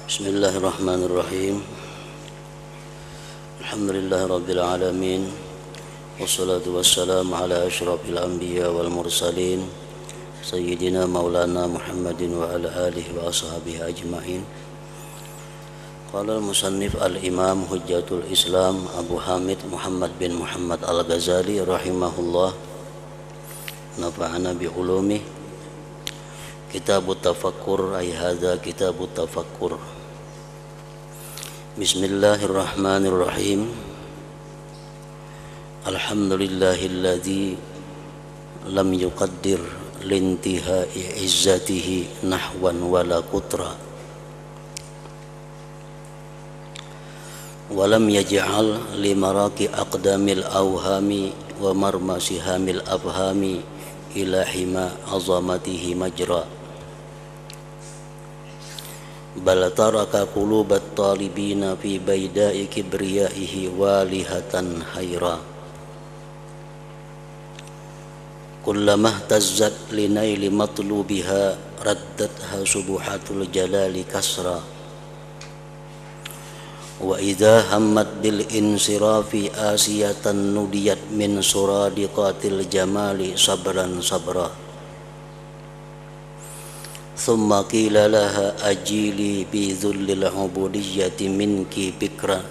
Bismillahirrahmanirrahim. Alhamdulillahirabbil alamin. Wassalatu wassalamu ala asyrafil anbiya wal mursalin sayyidina maulana Muhammadin wa ala alihi wa ashabihi ajma'in. Qala al-musannif al-imam hujjatul Islam Abu Hamid Muhammad bin Muhammad al-Ghazali rahimahullah, nafa'ana bi ulumih. Kitabut tafakkur, ay hadza kitabut tafakkur. Bismillahirrahmanirrahim. Alhamdulillahilladzi lam yuqaddir lintihai izzatihi nahwan wala qutra walam yaj'al limaraki aqdamil awhami wa marmasihamil afhami ila hima azamatihi majra bal taraka qulubat talibina fi baida'i kibriyaihi walihatan hayra kullamah tazzat linaili matlubiha raddatha subuhatul jalali kasra wa idha hammat bil insirafi asiyatan nudiyat min suradiqatil jamali sabran sabra thumma qila laha ajili bi dhullil ubudiyyati minki bikra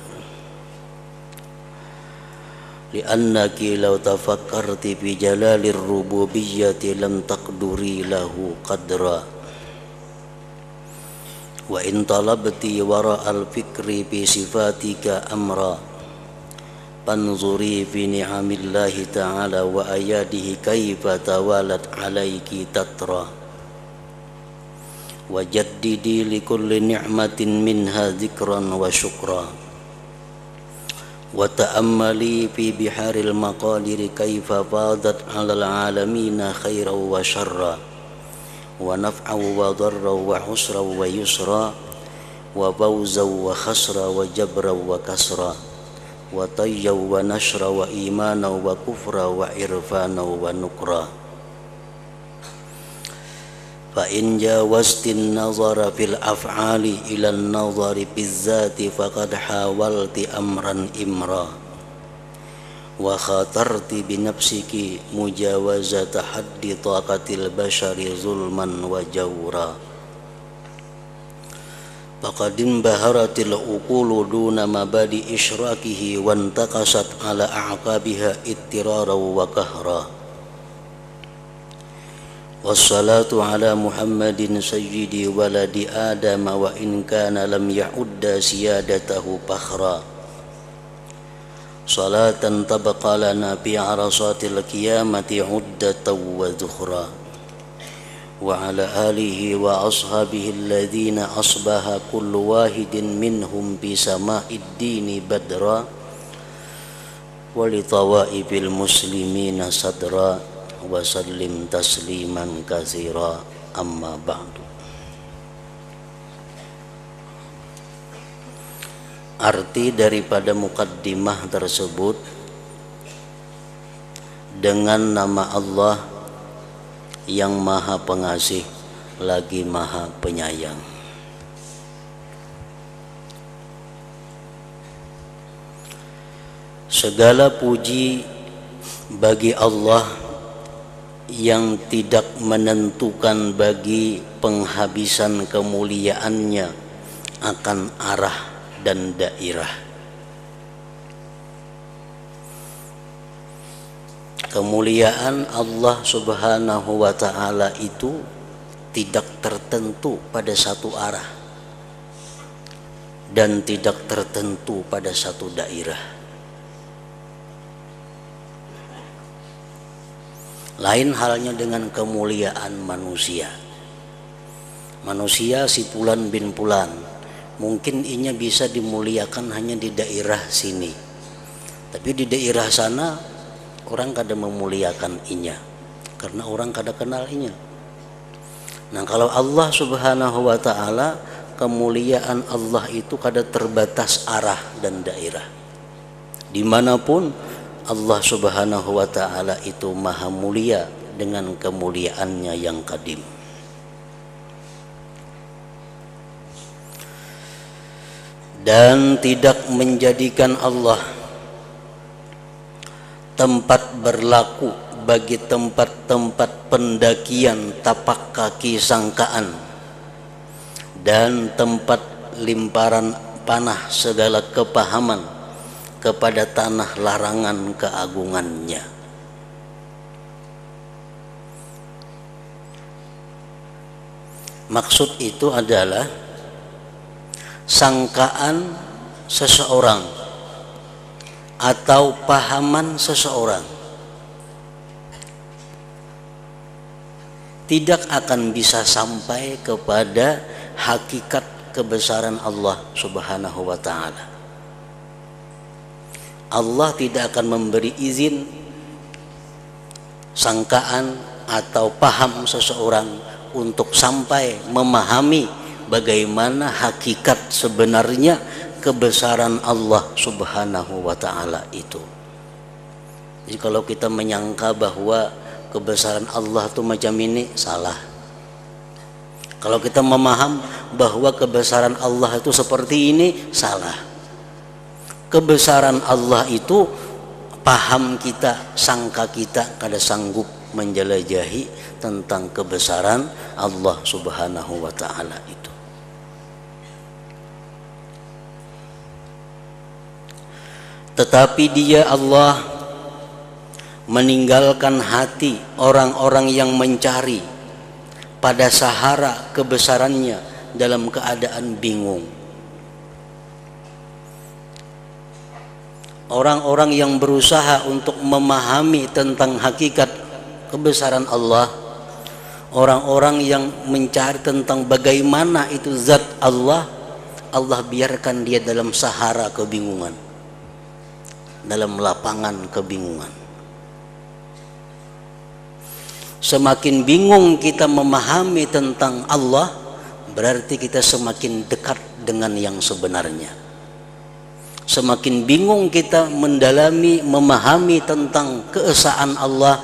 li'annaki law tafakkarti bi jalalir rububiyyati lam taqduri lahu qadra wa in talabti wara'al fikri bi sifatika amra panzuri fi ni'amillahi ta'ala wa ayadihi kaifa tawalat alaiki tatra wajaddidi likulli ni'matin minha dzikran wa syukra wa ta'ammali fi biharil maqadiri kaifa fadat 'alal 'alamina khairan wa syarra wa naf'an wa darran wa husran wa yusra wa fawzan wa khasra wa jabran wa kasra wa tayyan wa nashra wa imanan wa kufra wa irfanan wa nukra fa in jawaztin nazara fil af'ali ila an-nazari bizzati faqad hawalti amran imra wa khatarti bi nafsiki mujawazata haddi taqatil bashari zulman wa jawra faqad inbaharatil uqulu duna mabadi isyrakihi wa intaqasat ala a'qabiha ittirara wa kahra. Wassalatu ala Muhammadin sayyidi waladi Adam wa in kana lam ya'udda siyadatahu fakhra salatan tabqa lana fi arasatil qiyamati uddatan wa dhukhra wa ala alihi wa ashabihi alladhina asbaha kullu wahidin minhum bi sama'id dini badra wa li tawaibil muslimina sadra wa sallim tasliman katsira amma ba'du. Arti daripada mukaddimah tersebut, dengan nama Allah yang maha pengasih lagi maha penyayang. Segala puji bagi Allah yang tidak menentukan bagi penghabisan kemuliaannya akan arah dan daerah. Kemuliaan Allah Subhanahu wa ta'ala itu tidak tertentu pada satu arah dan tidak tertentu pada satu daerah. Lain halnya dengan kemuliaan manusia. Manusia si Fulan bin Fulan, mungkin inya bisa dimuliakan hanya di daerah sini, tapi di daerah sana orang kada memuliakan inya karena orang kada kenal inya. Nah, kalau Allah Subhanahu wa ta'ala, kemuliaan Allah itu kada terbatas arah dan daerah. Dimanapun Allah Subhanahu wa ta'ala itu maha mulia dengan kemuliaannya yang qadim. dan tidak menjadikan Allah tempat berlaku bagi tempat-tempat pendakian tapak kaki sangkaan dan tempat limparan panah segala kepahaman kepada tanah larangan keagungannya. Maksud itu adalah sangkaan seseorang atau pahaman seseorang tidak akan bisa sampai kepada hakikat kebesaran Allah Subhanahu wa ta'ala. Allah tidak akan memberi izin sangkaan atau paham seseorang untuk sampai memahami bagaimana hakikat sebenarnya kebesaran Allah Subhanahu wa ta'ala itu. Jadi kalau kita menyangka bahwa kebesaran Allah itu macam ini, salah. Kalau kita memaham bahwa kebesaran Allah itu seperti ini, salah. Kebesaran Allah itu paham kita, sangka kita kada sanggup menjelajahi tentang kebesaran Allah Subhanahu wa ta'ala itu. Tetapi Dia Allah meninggalkan hati orang-orang yang mencari pada sahara kebesarannya dalam keadaan bingung. Orang-orang yang berusaha untuk memahami tentang hakikat kebesaran Allah, orang-orang yang mencari tentang bagaimana itu zat Allah, Allah biarkan dia dalam sahara kebingungan, dalam lapangan kebingungan. Semakin bingung kita memahami tentang Allah, berarti kita semakin dekat dengan yang sebenarnya. Semakin bingung kita mendalami, memahami tentang keesaan Allah,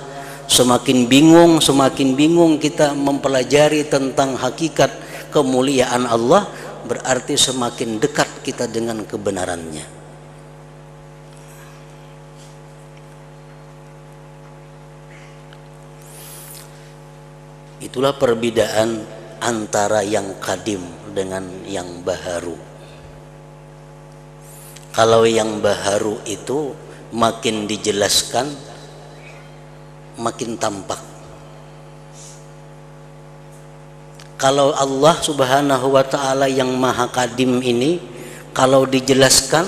semakin bingung kita mempelajari tentang hakikat kemuliaan Allah, berarti semakin dekat kita dengan kebenarannya. Itulah perbedaan antara yang kadim dengan yang baharu. Kalau yang baharu itu makin dijelaskan makin tampak. Kalau Allah Subhanahu wa ta'ala yang maha kadim ini, kalau dijelaskan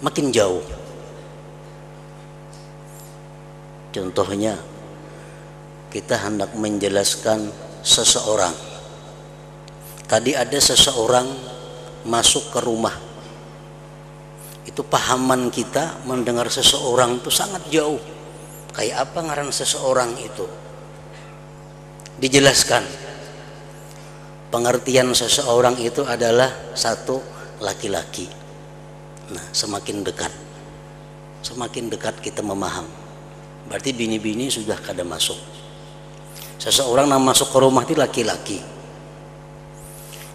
makin jauh. Contohnya, kita hendak menjelaskan seseorang. Tadi ada seseorang masuk ke rumah. Itu pahaman kita mendengar seseorang itu sangat jauh. Kayak apa ngaran seseorang itu? Dijelaskan. Pengertian seseorang itu adalah satu, laki-laki. Nah, semakin dekat kita memaham. Berarti bini-bini sudah kada masuk. Seseorang yang masuk ke rumah itu laki-laki,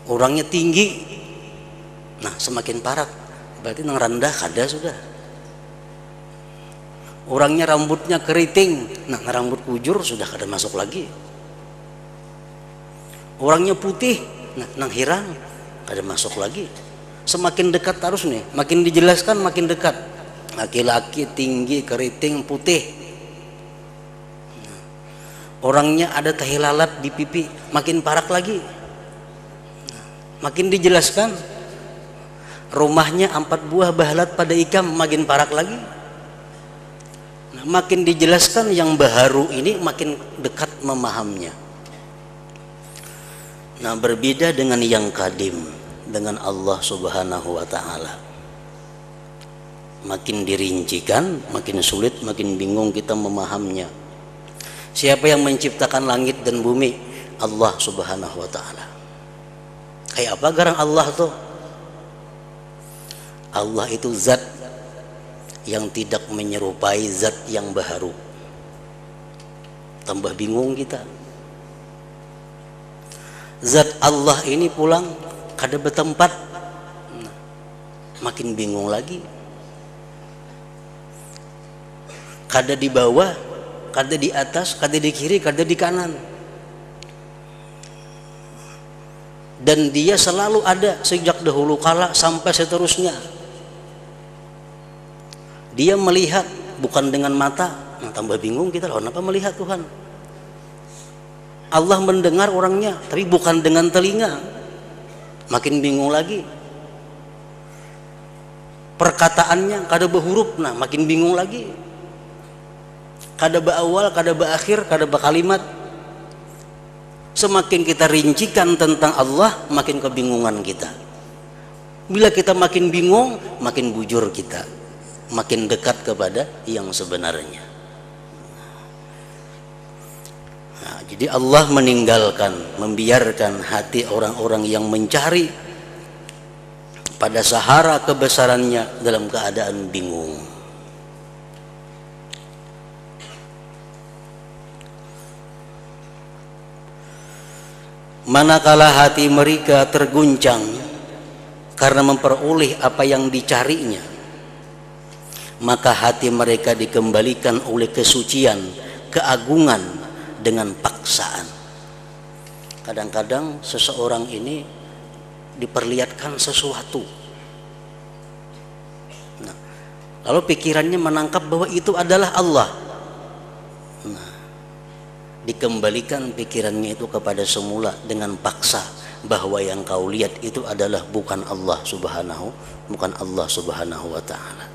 orangnya tinggi, nah semakin parah, berarti nang rendah kada sudah. Orangnya rambutnya keriting, nah rambut kujur sudah kada masuk lagi. Orangnya putih, nah nang hirang kada masuk lagi. Semakin dekat terus nih, makin dijelaskan makin dekat. Laki-laki tinggi, keriting, putih. Orangnya ada tahi lalat di pipi, makin parak lagi. Makin dijelaskan, rumahnya 4 buah bahalat pada ikam, makin parak lagi. Nah, makin dijelaskan yang baharu ini makin dekat memahamnya. Nah, berbeda dengan yang kadim, dengan Allah Subhanahu wa ta'ala. Makin dirincikan, makin sulit, makin bingung kita memahamnya. Siapa yang menciptakan langit dan bumi? Allah Subhanahu wa ta'ala. Kayak apa garang Allah tuh? Allah itu zat yang tidak menyerupai zat yang baharu. Tambah bingung kita. Zat Allah ini pulang kada bertempat. makin bingung lagi. Kada di bawah, kada di atas, kada di kiri, kada di kanan. Dan dia selalu ada sejak dahulu kala sampai seterusnya. Dia melihat bukan dengan mata. Nah, tambah bingung kita, loh, kenapa melihat Tuhan? Allah mendengar orangnya, tapi bukan dengan telinga. Makin bingung lagi. Perkataannya kada berhuruf, nah makin bingung lagi. Kada beawal, kada berakhir, kada berkalimat. Semakin kita rincikan tentang Allah, makin kebingungan kita. Bila kita makin bingung, makin bujur kita, makin dekat kepada yang sebenarnya. Nah, jadi Allah meninggalkan, membiarkan hati orang-orang yang mencari pada sahara kebesarannya dalam keadaan bingung. Manakala hati mereka terguncang karena memperoleh apa yang dicarinya, maka hati mereka dikembalikan oleh kesucian, keagungan dengan paksaan. Kadang-kadang seseorang ini diperlihatkan sesuatu, nah, lalu pikirannya menangkap bahwa itu adalah Allah. Nah, dikembalikan pikirannya itu kepada semula dengan paksa bahwa yang kau lihat itu adalah bukan Allah Subhanahu wa ta'ala.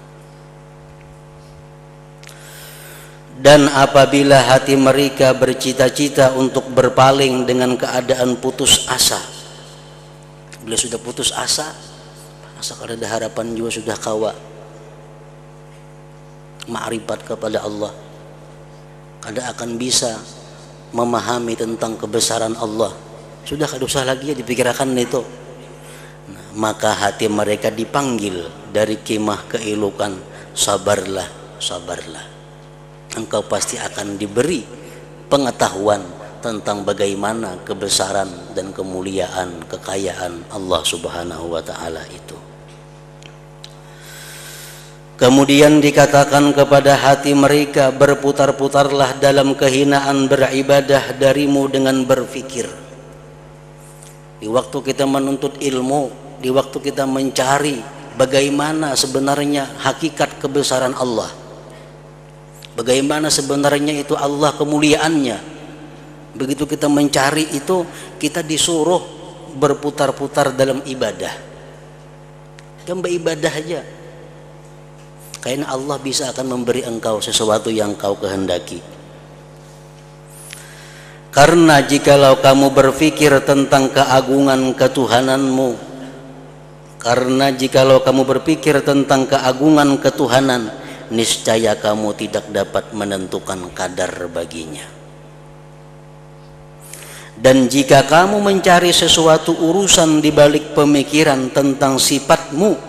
Dan apabila hati mereka bercita-cita untuk berpaling dengan keadaan putus asa, bila sudah putus asa kada ada harapan juga, sudah kawa ma'rifat kepada Allah, kada akan bisa memahami tentang kebesaran Allah, sudah kada usah lagi ya dipikirkan itu. Nah, maka hati mereka dipanggil dari kemah keelokan, sabarlah, sabarlah, engkau pasti akan diberi pengetahuan tentang bagaimana kebesaran dan kemuliaan, kekayaan Allah Subhanahu wa ta'ala itu. Kemudian dikatakan kepada hati mereka, berputar-putarlah dalam kehinaan beribadah darimu dengan berfikir. Di waktu kita menuntut ilmu, di waktu kita mencari bagaimana sebenarnya hakikat kebesaran Allah, bagaimana sebenarnya itu Allah kemuliaannya, begitu kita mencari itu, kita disuruh berputar-putar dalam ibadah. Kita beribadah aja, karena Allah bisa akan memberi engkau sesuatu yang kau kehendaki. Karena jikalau kamu berfikir tentang keagungan ketuhananmu, karena jikalau kamu berpikir tentang keagungan ketuhanan, niscaya kamu tidak dapat menentukan kadar baginya. Dan jika kamu mencari sesuatu urusan di balik pemikiran tentang sifatmu,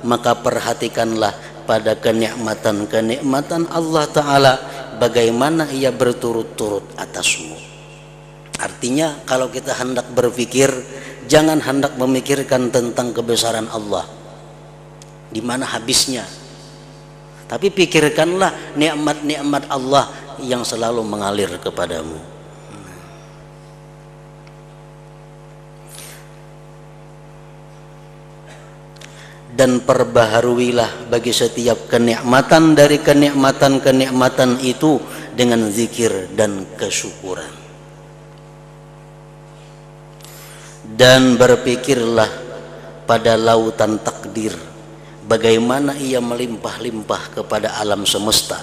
maka perhatikanlah pada kenikmatan-kenikmatan Allah Ta'ala, bagaimana ia berturut-turut atasmu. Artinya kalau kita hendak berpikir, jangan hendak memikirkan tentang kebesaran Allah, di mana habisnya, tapi pikirkanlah nikmat-nikmat Allah yang selalu mengalir kepadamu. Dan perbaharuilah bagi setiap kenikmatan dari kenikmatan-kenikmatan itu dengan zikir dan kesyukuran. Dan berpikirlah pada lautan takdir, bagaimana ia melimpah-limpah kepada alam semesta.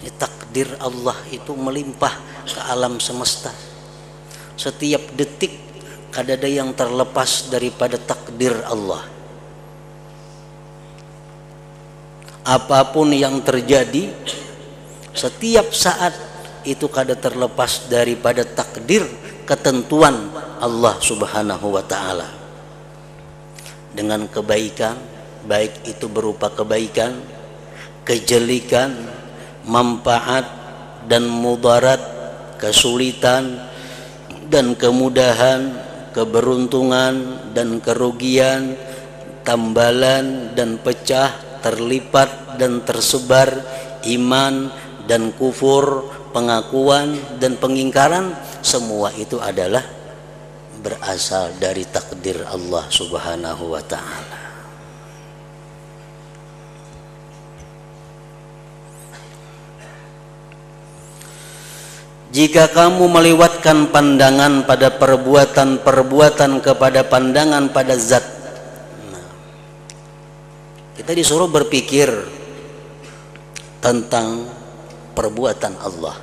Ini takdir Allah itu melimpah ke alam semesta. Setiap detik kada ada yang terlepas daripada takdir Allah. Apapun yang terjadi, setiap saat itu kada terlepas daripada takdir, ketentuan Allah Subhanahu wa ta'ala. Dengan kebaikan, baik itu berupa kebaikan, kejelikan, manfaat dan mudarat, kesulitan dan kemudahan, keberuntungan dan kerugian, tambalan dan pecah, terlipat dan tersebar, iman dan kufur, pengakuan dan pengingkaran, semua itu adalah berasal dari takdir Allah Subhanahu wa ta'ala. Jika kamu melewatkan pandangan pada perbuatan-perbuatan kepada pandangan pada zat, kita disuruh berpikir tentang perbuatan Allah,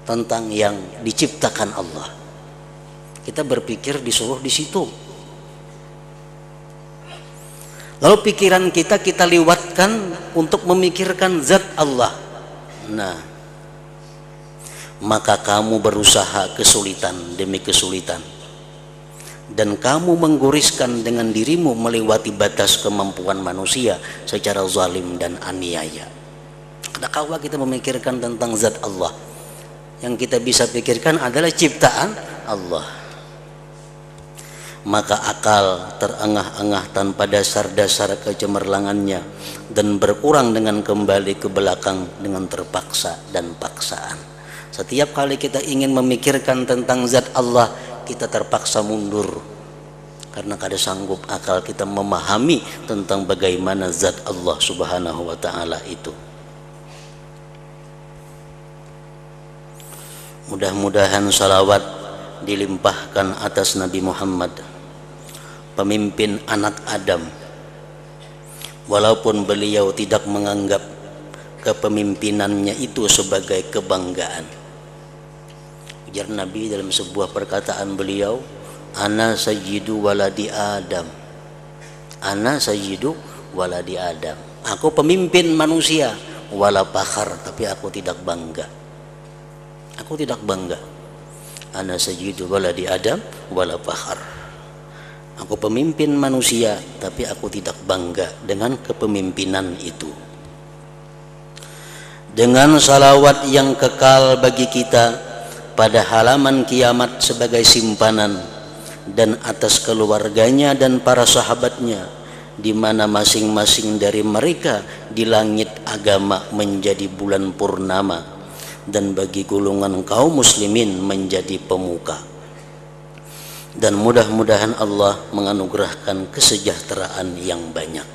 tentang yang diciptakan Allah. Kita berpikir disuruh di situ. Lalu pikiran kita lewatkan untuk memikirkan zat Allah. Nah, maka kamu berusaha kesulitan demi kesulitan, dan kamu menggoriskan dengan dirimu melewati batas kemampuan manusia secara zalim dan aniaya. Kadang-kala kita memikirkan tentang zat Allah, yang kita bisa pikirkan adalah ciptaan Allah. Maka akal terengah-engah tanpa dasar-dasar kecemerlangannya, dan berkurang dengan kembali ke belakang dengan terpaksa dan paksaan. Setiap kali kita ingin memikirkan tentang zat Allah, kita terpaksa mundur, karena kada sanggup akal kita memahami tentang bagaimana zat Allah Subhanahu wa ta'ala itu. Mudah-mudahan salawat dilimpahkan atas Nabi Muhammad, pemimpin anak Adam, walaupun beliau tidak menganggap kepemimpinannya itu sebagai kebanggaan. Ujar Nabi dalam sebuah perkataan beliau, ana sayyidu waladi Adam, ana sayyidu waladi Adam, aku pemimpin manusia, wala fakhar, tapi aku tidak bangga. Aku tidak bangga. Ana sayyidu waladi Adam wala fakhar, aku pemimpin manusia, tapi aku tidak bangga dengan kepemimpinan itu. Dengan salawat yang kekal bagi kita pada halaman kiamat sebagai simpanan, dan atas keluarganya dan para sahabatnya, di mana masing-masing dari mereka di langit agama menjadi bulan purnama, dan bagi golongan kaum muslimin menjadi pemuka. Dan mudah-mudahan Allah menganugerahkan kesejahteraan yang banyak.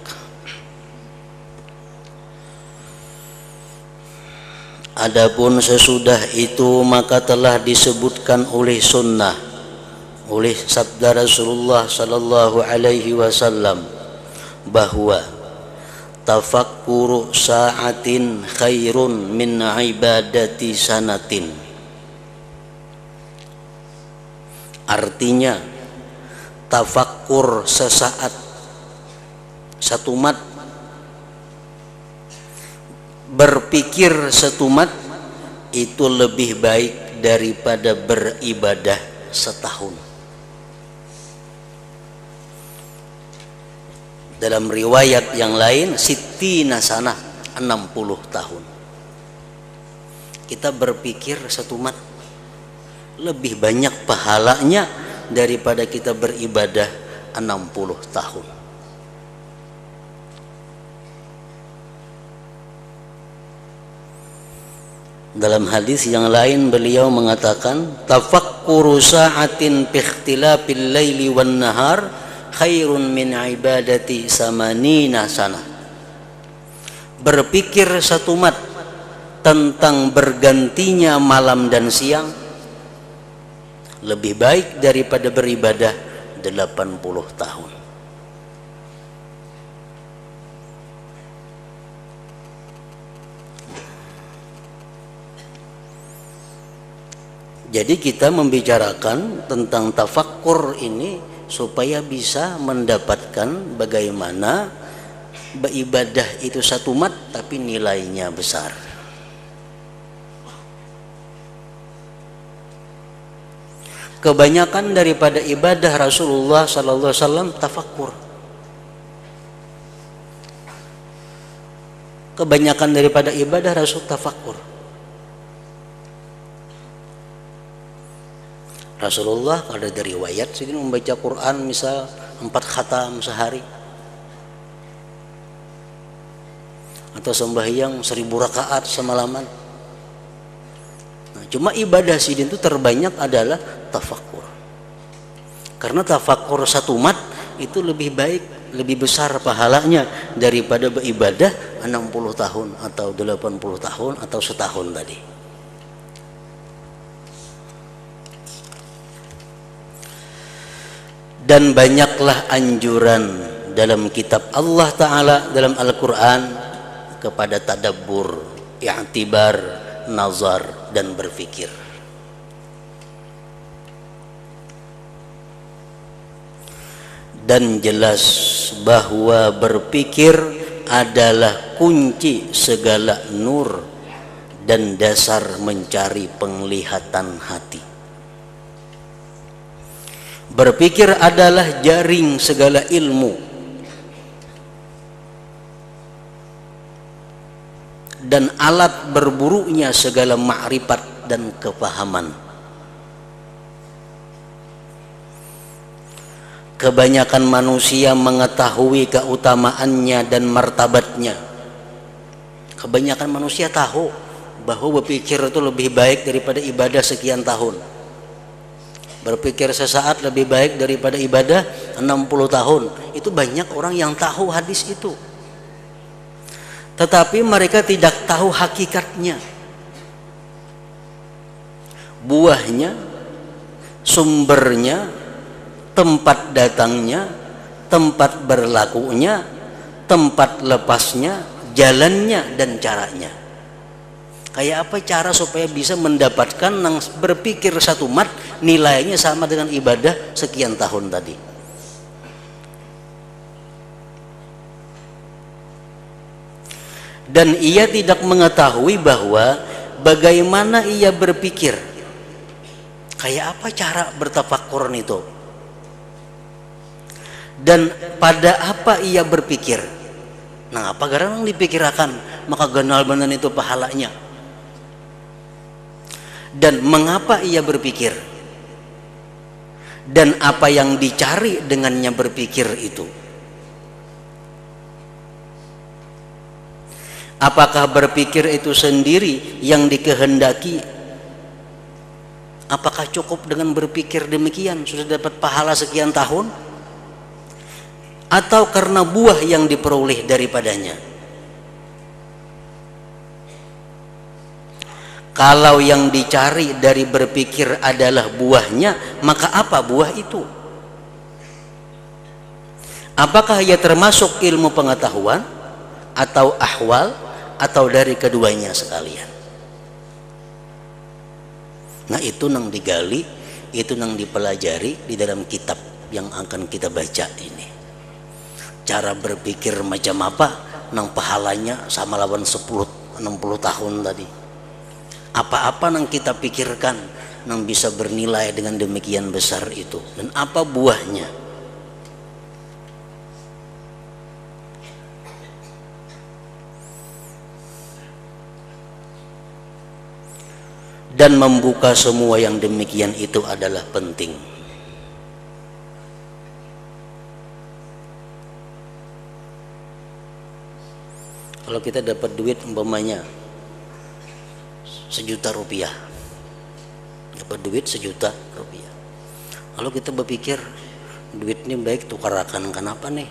Adapun sesudah itu, maka telah disebutkan oleh sunnah, oleh sabda Rasulullah sallallahu alaihi wasallam, bahwa tafakkuru sa'atin khairun min ibadati sanatin. Artinya, tafakkur sesaat, satu mat, berpikir setumat, itu lebih baik daripada beribadah setahun. Dalam riwayat yang lain, sittina sanah, 60 tahun. Kita berpikir setumat lebih banyak pahalanya daripada kita beribadah 60 tahun. Dalam hadis yang lain beliau mengatakan, tafakkuru sa'atin bi ikhtilafil laili wan nahar khairun min ibadati samanina sana. Berpikir satu mat tentang bergantinya malam dan siang lebih baik daripada beribadah 80 tahun. Jadi kita membicarakan tentang tafakkur ini supaya bisa mendapatkan bagaimana beribadah itu satu mat tapi nilainya besar. Kebanyakan daripada ibadah Rasulullah sallallahu alaihi wasallam tafakkur. Kebanyakan daripada ibadah Rasul tafakkur. Rasulullah kalau dari riwayat sedang membaca Quran misal 4 khatam sehari, atau sembahyang 1000 rakaat semalaman. Nah, cuma ibadah sidin itu terbanyak adalah tafakur. Karena tafakur satu mat itu lebih baik, lebih besar pahalanya daripada beribadah 60 tahun atau 80 tahun atau setahun tadi. Dan banyaklah anjuran dalam kitab Allah Ta'ala, dalam Al-Quran, kepada tadabbur, i'tibar, nazar, dan berpikir. Dan jelas bahwa berpikir adalah kunci segala nur dan dasar mencari penglihatan hati. Berpikir adalah jaring segala ilmu dan alat berburunya segala ma'rifat dan kepahaman. Kebanyakan manusia mengetahui keutamaannya dan martabatnya. Kebanyakan manusia tahu bahwa berpikir itu lebih baik daripada ibadah sekian tahun. Berpikir sesaat lebih baik daripada ibadah 60 tahun. Itu banyak orang yang tahu hadis itu. Tetapi mereka tidak tahu hakikatnya. Buahnya, sumbernya, tempat datangnya, tempat berlakunya, tempat lepasnya, jalannya, dan caranya. Kayak apa cara supaya bisa mendapatkan yang berpikir satu mat nilainya sama dengan ibadah sekian tahun tadi. Dan ia tidak mengetahui bahwa bagaimana ia berpikir. Kayak apa cara bertafakur itu? Dan pada apa ia berpikir? Nah, apa garang dipikirakan maka ganal benar itu pahalanya. Dan mengapa ia berpikir? Dan apa yang dicari dengannya berpikir itu? Apakah berpikir itu sendiri yang dikehendaki? Apakah cukup dengan berpikir demikian sudah dapat pahala sekian tahun? Atau karena buah yang diperoleh daripadanya? Kalau yang dicari dari berpikir adalah buahnya, maka apa buah itu? Apakah ia termasuk ilmu pengetahuan atau ahwal atau dari keduanya sekalian? Nah, itu yang digali, itu yang dipelajari di dalam kitab yang akan kita baca ini. Cara berpikir macam apa nang pahalanya sama lawan 60 tahun tadi. Apa-apa yang kita pikirkan yang bisa bernilai dengan demikian besar itu, dan apa buahnya? Dan membuka semua yang demikian itu adalah penting. Kalau kita dapat duit umpamanya 1 juta rupiah, dapat duit 1 juta rupiah, lalu kita berpikir duit ini baik tukarakan kenapa nih?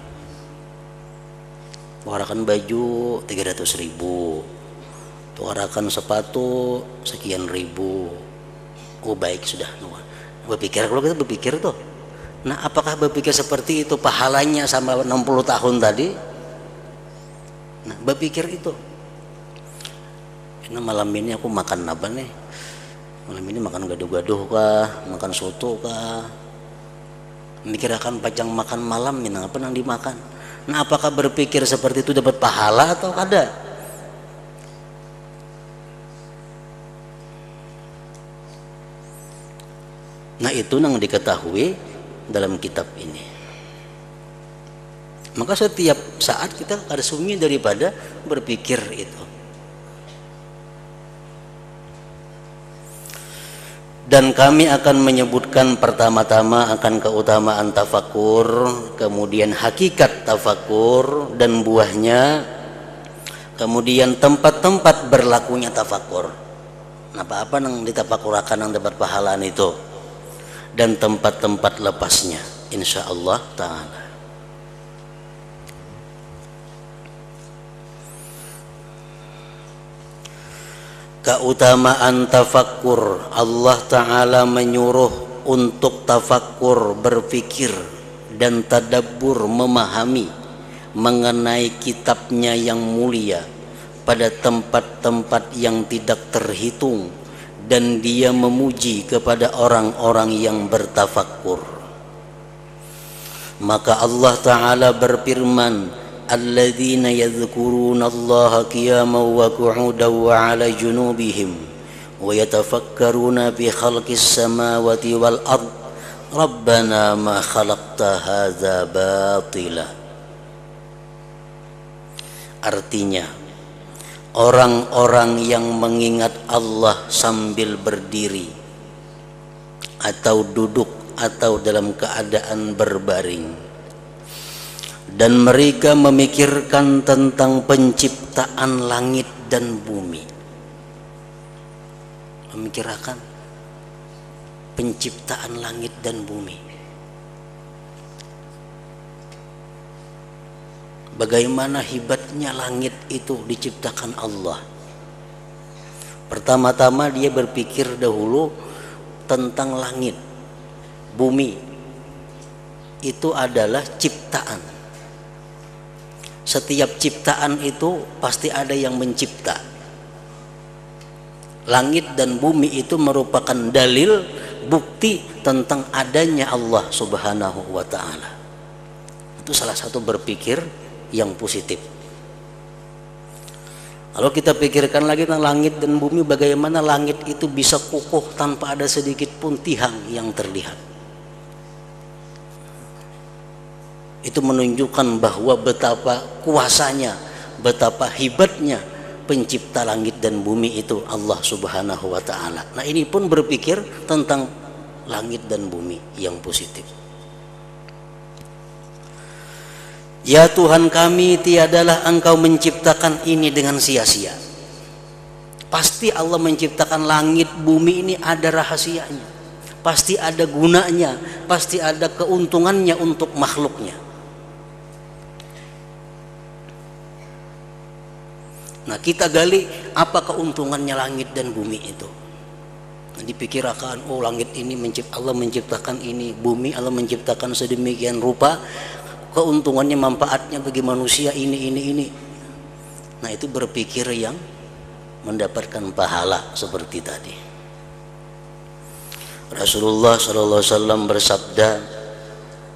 Tukarakan baju 300.000, tukarakan sepatu sekian ribu. Oh baik sudah. Berpikir, kalau kita berpikir tuh, nah apakah berpikir seperti itu pahalanya sama 60 tahun tadi? Nah berpikir itu. Nah, malam ini aku makan apa nih? Malam ini makan gaduh-gaduh kah? Makan soto kah? Mikirkan pajang makan malam ini apa yang dimakan? Nah, apakah berpikir seperti itu dapat pahala atau kada? Nah, itu yang diketahui dalam kitab ini. Maka setiap saat kita ada sunyi daripada berpikir itu. Dan kami akan menyebutkan pertama-tama akan keutamaan tafakur, kemudian hakikat tafakur dan buahnya, Kemudian tempat-tempat berlakunya tafakur. Apa-apa nang ditafakurakan nang dapat pahala itu, dan tempat-tempat lepasnya insyaallah taala. Keutamaan tafakkur, Allah taala menyuruh untuk tafakkur, berpikir dan tadabbur, memahami mengenai kitabnya yang mulia pada tempat-tempat yang tidak terhitung, dan dia memuji kepada orang-orang yang bertafakkur. Maka Allah taala berfirman, alladzina yadhkuruna Allaha qiyaman wa qu'udan wa 'ala junubihim wa yatafakkaruna fi khalqis samawati wal ard rabbana ma khalaqta hadza batila. Artinya, orang-orang yang mengingat Allah sambil berdiri atau duduk atau dalam keadaan berbaring, dan mereka memikirkan tentang penciptaan langit dan bumi. Memikirkan penciptaan langit dan bumi. Bagaimana hebatnya langit itu diciptakan Allah. Pertama-tama dia berpikir dahulu tentang langit. Bumi itu adalah ciptaan. Setiap ciptaan itu pasti ada yang mencipta. Langit dan bumi itu merupakan dalil, bukti tentang adanya Allah Subhanahu wa ta'ala. Itu salah satu berpikir yang positif. Kalau kita pikirkan lagi tentang langit dan bumi, bagaimana langit itu bisa kokoh tanpa ada sedikit pun tiang yang terlihat. Itu menunjukkan bahwa betapa kuasanya, betapa hebatnya pencipta langit dan bumi itu Allah Subhanahu wa ta'ala. Nah, ini pun berpikir tentang langit dan bumi yang positif. Ya Tuhan kami, tiadalah Engkau menciptakan ini dengan sia-sia. Pasti Allah menciptakan langit bumi ini ada rahasianya, pasti ada gunanya, pasti ada keuntungannya untuk makhluknya. Nah, kita gali apa keuntungannya langit dan bumi itu. Dipikirkan, oh langit ini Allah menciptakan ini, bumi Allah menciptakan sedemikian rupa, keuntungannya, manfaatnya bagi manusia ini. Nah, itu berpikir yang mendapatkan pahala seperti tadi. Rasulullah sallallahu alaihi wasallam bersabda,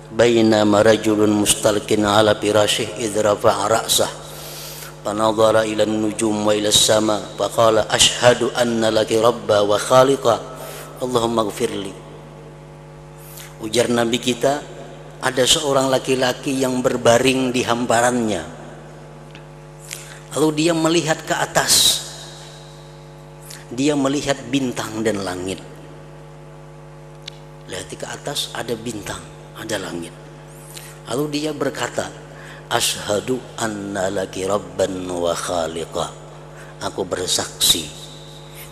"Bainama rajulun mustalqin ala firashih idh rafa'a ra'sah fanadhara ila an-nujum wa ila as-sama faqala ashhadu anna laki rabba wa khaliqa Allahumma ighfirli." Ujar Nabi kita, ada seorang laki-laki yang berbaring di hamparannya, lalu dia melihat ke atas, dia melihat bintang dan langit. Lihat ke atas, ada bintang, ada langit. Lalu dia berkata, asyhadu anna laki rabban wa khaliqa. Aku bersaksi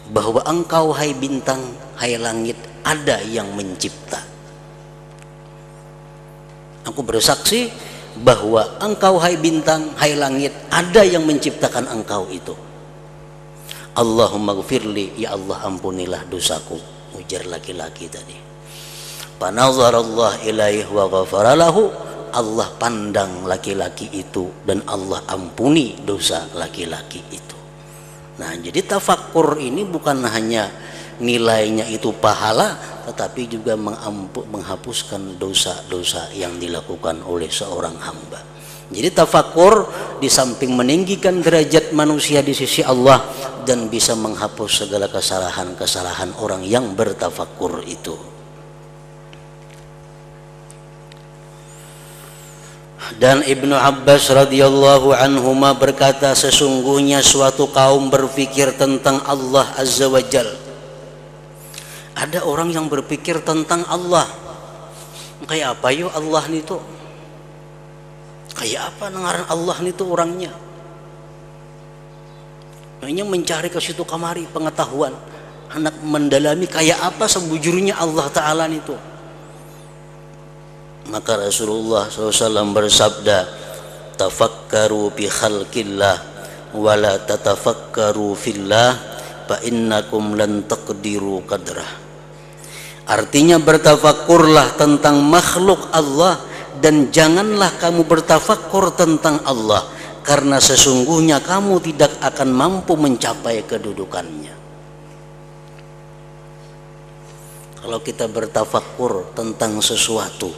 bahwa engkau, hai bintang, hai langit, ada yang mencipta. Aku bersaksi bahwa engkau, hai bintang, hai langit, ada yang menciptakan engkau itu. Allahumma gfirli, ya Allah ampunilah dosaku, ujar laki-laki tadi. Panazarallah ilaih wa ghafaralahu, Allah pandang laki-laki itu dan Allah ampuni dosa laki-laki itu. Nah, jadi tafakkur ini bukan hanya nilainya itu pahala, tetapi juga menghapuskan dosa-dosa yang dilakukan oleh seorang hamba. Jadi tafakkur di samping meninggikan derajat manusia di sisi Allah dan bisa menghapus segala kesalahan-kesalahan orang yang bertafakkur itu. Dan Ibnu Abbas radhiyallahu anhuma berkata, sesungguhnya suatu kaum berpikir tentang Allah Azza wa Jal. Ada orang yang berpikir tentang Allah, kayak apa yo Allah itu, kayak apa ngaran Allah itu orangnya. hanya mencari ke situ kamari pengetahuan, hendak mendalami kayak apa sebujurnya Allah Ta'ala itu. Maka Rasulullah SAW bersabda, tafakkaru fi khalqillah wala tatafakkaru fillah fa innakum lan taqdiru qadrah. Artinya bertafakkurlah tentang makhluk Allah dan janganlah kamu bertafakkur tentang Allah, karena sesungguhnya kamu tidak akan mampu mencapai kedudukannya. Kalau kita bertafakkur tentang sesuatu,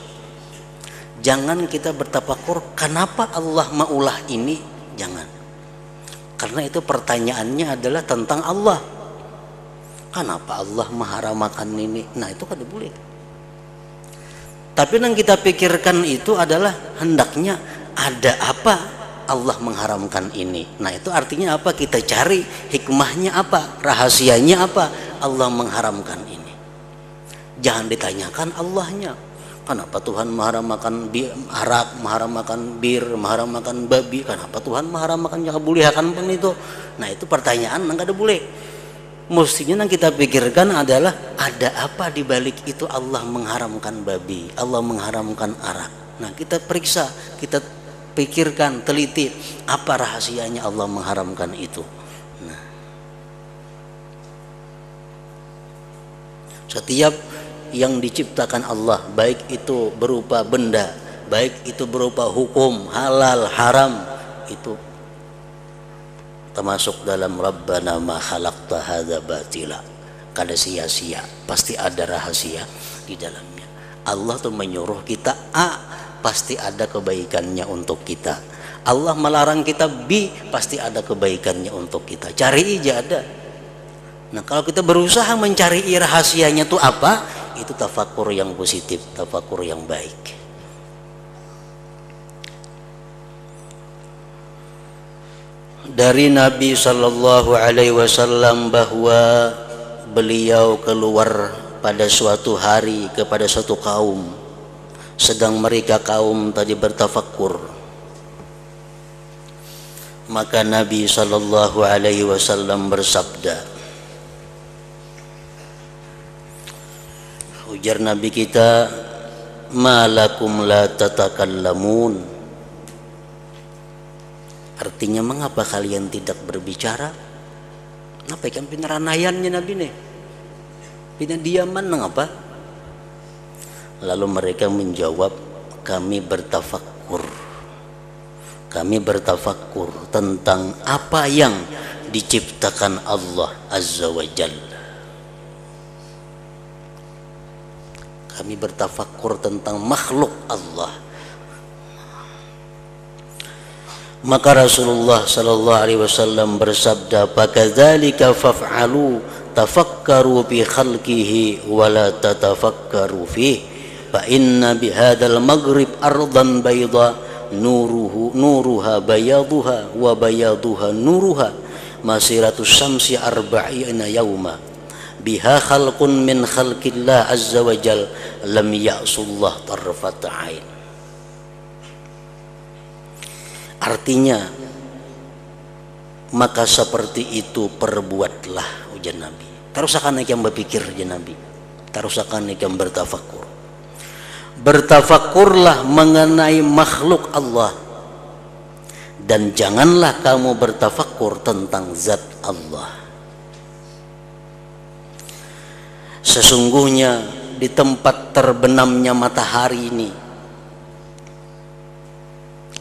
jangan kita bertafakkur kenapa Allah maulah ini, jangan. Karena itu pertanyaannya adalah tentang Allah. Kenapa Allah mengharamkan ini? Nah itu kan boleh. Tapi yang kita pikirkan itu adalah hendaknya ada apa Allah mengharamkan ini. Nah itu artinya apa? Kita cari hikmahnya apa, rahasianya apa Allah mengharamkan ini. Jangan ditanyakan Allahnya. Kenapa Tuhan mengharamkan arak, mengharamkan bir, mengharamkan babi? Kenapa Tuhan mengharamkan yang kebuliakan pun itu? Nah itu pertanyaan enggak ada boleh. Mestinya yang kita pikirkan adalah ada apa di balik itu Allah mengharamkan babi, Allah mengharamkan arak. Nah kita periksa, kita pikirkan, teliti apa rahasianya Allah mengharamkan itu. Nah, setiap yang diciptakan Allah, baik itu berupa benda, baik itu berupa hukum halal haram, itu termasuk dalam Rabbana ma khalaqta hadza batila. Kada sia-sia, pasti ada rahasia di dalamnya. Allah tuh menyuruh kita A, pasti ada kebaikannya untuk kita. Allah melarang kita B, pasti ada kebaikannya untuk kita. Cari aja ada. Nah kalau kita berusaha mencari rahasianya tuh apa, itu tafakur yang positif, tafakur yang baik. Dari Nabi Sallallahu Alaihi Wasallam bahwa beliau keluar pada suatu hari kepada suatu kaum, sedang mereka kaum tadi bertafakur. Maka Nabi Sallallahu Alaihi Wasallam bersabda, ujar Nabi kita, malakum la tatakallamun. Artinya mengapa kalian tidak berbicara? Apa ikan pinaranayannya Nabi nih? Pina diaman mengapa? Lalu mereka menjawab, kami bertafakkur. Kami bertafakkur tentang apa yang diciptakan Allah Azza wa Jalla. Kami bertafakkur tentang makhluk Allah. Maka Rasulullah sallallahu alaihi wasallam bersabda, "Fakadzalika faf'alu, tafakkaru bi khalqihi wa la tatafakkaru fihi, fa inna bihadzal maghrib ardan bayda nuruha bayaduha wa bayaduha nuruha masiratus syamsi arba'ina yauma biha khalqun min khalqillah azza wa jal lam ya'sullah tarfat ain." Artinya, maka seperti itu perbuatlah, ujar Nabi. Tarusakan yang berpikir, ujar Nabi. Tarusakan yang bertafakur. Bertafakurlah mengenai makhluk Allah, dan janganlah kamu bertafakur tentang zat Allah. Sesungguhnya di tempat terbenamnya matahari ini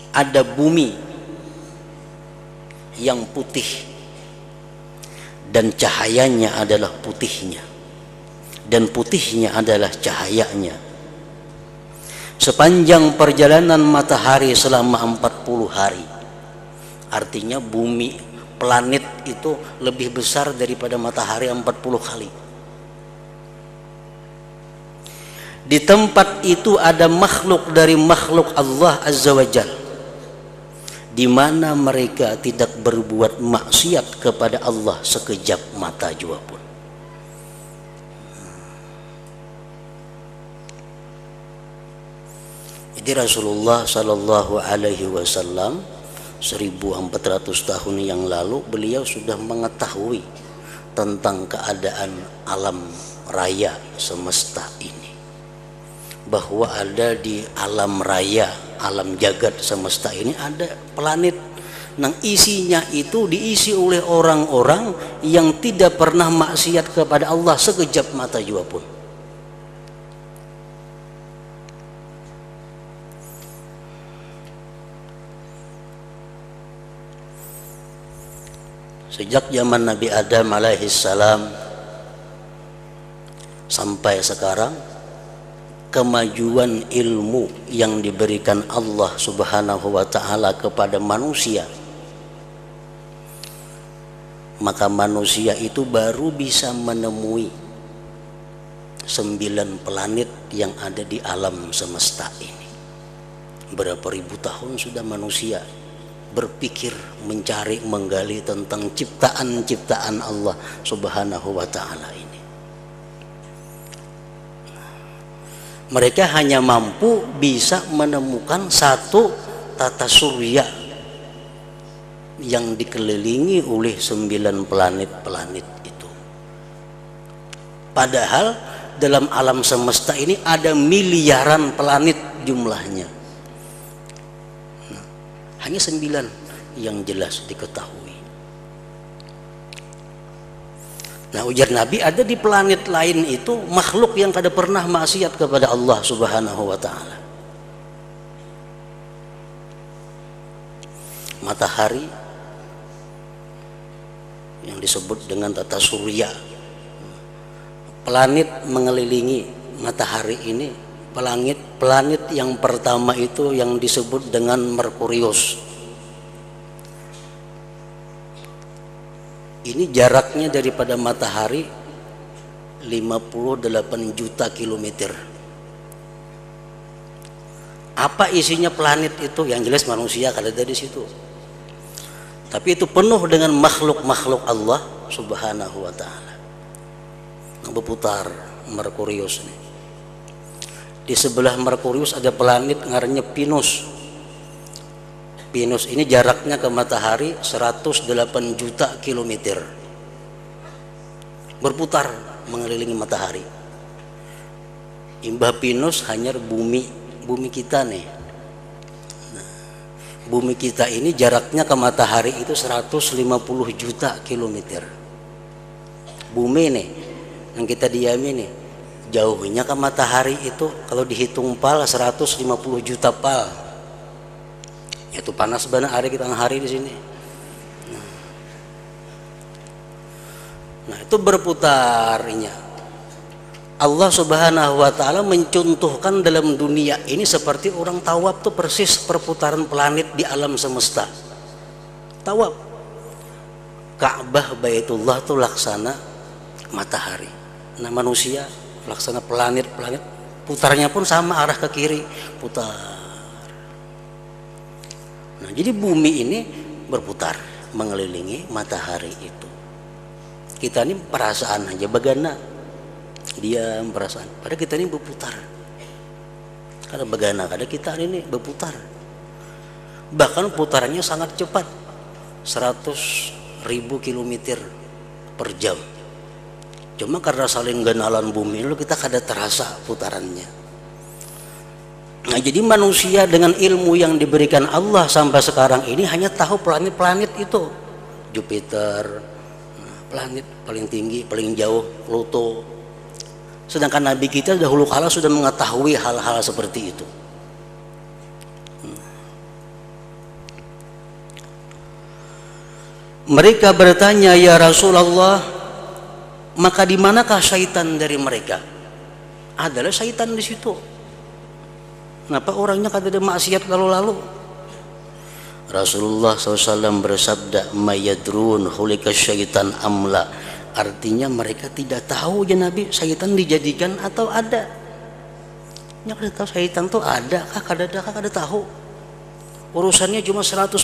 ada bumi yang putih dan cahayanya adalah putihnya, dan putihnya adalah cahayanya. Sepanjang perjalanan matahari selama 40 hari. Artinya bumi, planet itu lebih besar daripada matahari 40 kali. Di tempat itu ada makhluk dari makhluk Allah Azza wa Jalla, di mana mereka tidak berbuat maksiat kepada Allah sekejap mata jua pun. Jadi Rasulullah sallallahu alaihi wasallam 1400 tahun yang lalu beliau sudah mengetahui tentang keadaan alam raya semesta ini, bahwa ada di alam raya, alam jagat semesta ini ada planet yang isinya itu diisi oleh orang-orang yang tidak pernah maksiat kepada Allah sekejap mata jua pun. Sejak zaman Nabi Adam alaihissalam sampai sekarang, kemajuan ilmu yang diberikan Allah subhanahu wa ta'ala kepada manusia, maka manusia itu baru bisa menemui 9 planet yang ada di alam semesta ini. Berapa ribu tahun sudah manusia berpikir, mencari, menggali tentang ciptaan-ciptaan Allah subhanahu wa ta'ala ini. Mereka hanya mampu bisa menemukan satu tata surya yang dikelilingi oleh 9 planet-planet itu. Padahal dalam alam semesta ini ada miliaran planet jumlahnya. Hanya 9 yang jelas diketahui. Nah, ujar Nabi, ada di planet lain itu makhluk yang kada pernah maksiat kepada Allah subhanahu wa ta'ala. Matahari yang disebut dengan tata surya, planet mengelilingi matahari ini. Planet yang pertama itu yang disebut dengan Merkurius. Ini jaraknya daripada matahari 58 juta kilometer. Apa isinya planet itu? Yang jelas manusia kada ada di situ. Tapi itu penuh dengan makhluk-makhluk Allah subhanahu wa ta'ala yang berputar. Merkurius ini, di sebelah Merkurius ada planet ngarannya Venus. Venus ini jaraknya ke matahari 108 juta kilometer, berputar mengelilingi matahari. Imbah Venus hanya bumi kita nih. Nah, bumi kita ini jaraknya ke matahari itu 150 juta kilometer. Bumi nih yang kita diami nih, jauhnya ke matahari itu kalau dihitung pal 150 juta pal. Itu panas banget hari kita hari di sini. Nah, itu berputarnya. Allah subhanahu wa ta'ala mencontohkan dalam dunia ini seperti orang tawaf tuh persis perputaran planet di alam semesta. Tawaf Ka'bah Baitullah tuh laksana matahari. Nah, manusia laksana planet-planet, putarnya pun sama arah ke kiri, putar. Nah, jadi bumi ini berputar mengelilingi matahari itu. Kita ini perasaan aja bagana, diam perasaan. Padahal kita ini berputar. Karena bagana, kadang kita ini berputar. Bahkan putarannya sangat cepat, 100.000 kilometer per jam. Cuma karena saling genalan bumi lu kita kada terasa putarannya. Nah, jadi manusia dengan ilmu yang diberikan Allah sampai sekarang ini hanya tahu planet-planet itu. Jupiter, planet paling tinggi, paling jauh, Pluto. Sedangkan Nabi kita dahulu kala sudah mengetahui hal-hal seperti itu. Mereka bertanya, ya Rasulullah, maka di manakah syaitan dari mereka? Adalah syaitan di situ. Kenapa orangnya kada ada maksiat lalu-lalu? Rasulullah SAW bersabda, mayadrun hulika syaitan amla. Artinya mereka tidak tahu ya Nabi, syaitan dijadikan atau ada. Ya kada tahu syaitan tuh ada kah kada tahu. Urusannya cuma 100%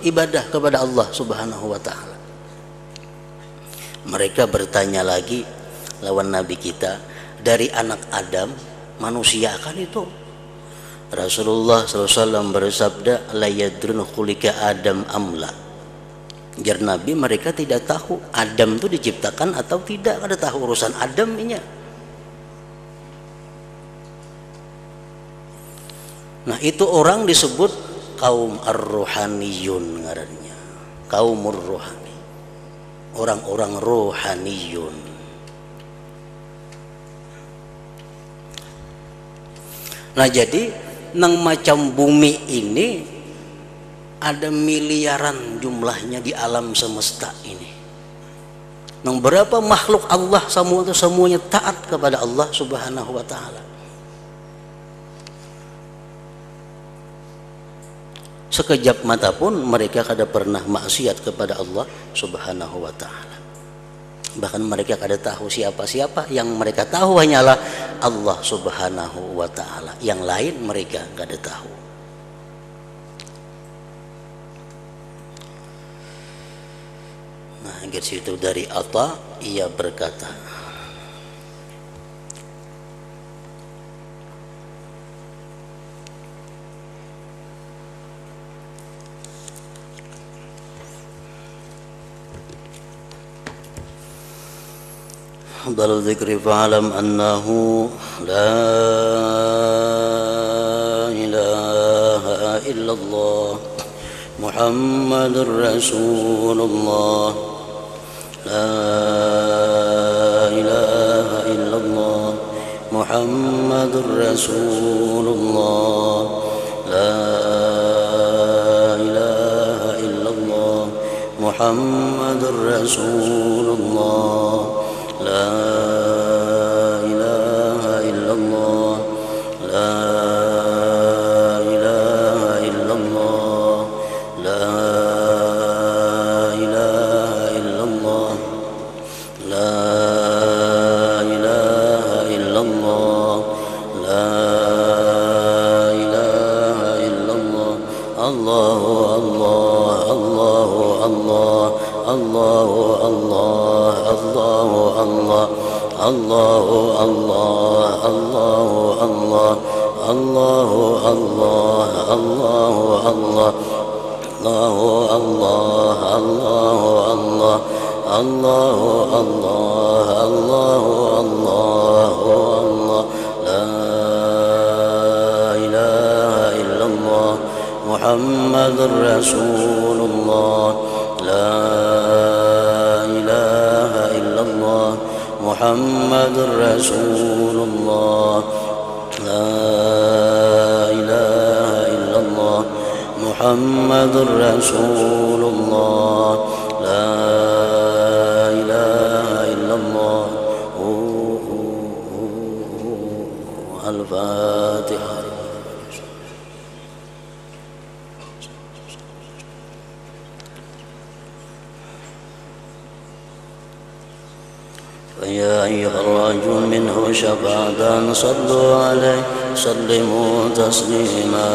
ibadah kepada Allah subhanahu wa ta'ala. Mereka bertanya lagi lawan Nabi kita, dari anak Adam manusia kan itu? Rasulullah SAW bersabda, la yadrun khulika Adam amla. Jar Nabi, mereka tidak tahu Adam itu diciptakan atau tidak, ada tahu urusan Adam ini. Nah, itu orang disebut kaum ar-ruhaniyun ngarannya. Kaumur rohani. Orang-orang rohaniyun. Nah, jadi nang macam bumi ini ada miliaran jumlahnya di alam semesta ini. Nang berapa makhluk Allah semuanya taat kepada Allah Subhanahu wa taala. Sekejap mata pun mereka kada pernah maksiat kepada Allah Subhanahu wa taala. Bahkan mereka kada tahu siapa-siapa, yang mereka tahu hanyalah Allah Subhanahu wa taala. Yang lain mereka kada tahu. Nah, dari situ dari Atta ia berkata, afdalul dzikri fa'lam annahu la ilaha illallah Muhammadur Rasulullah, la ilaha illallah Muhammadur Rasulullah, la ilaha illallah Muhammadur Rasulullah, la ilaha illallah, la ilaha illallah, la ilaha illallah, la ilaha illallah, la ilaha illallah. Allahu Allah, Allahu Allah, Allahu Allah, Allahu Allah, Allahu Allah, Allahu Allah, Allahu Allah, Allahu Allah, Allahu Allah, Allahu Allah, Allahu Allah, Allahu Allah, la ilaha illallah Muhammadur Rasulullah, la ilaha illallah Muhammadur Rasulullah, la ilaha illallah Muhammadur Rasulullah, la ilaha illallah. Al-Fatihah. فيا أيها الرجل منه شفاعة صلوا عليه سلموا تسليما.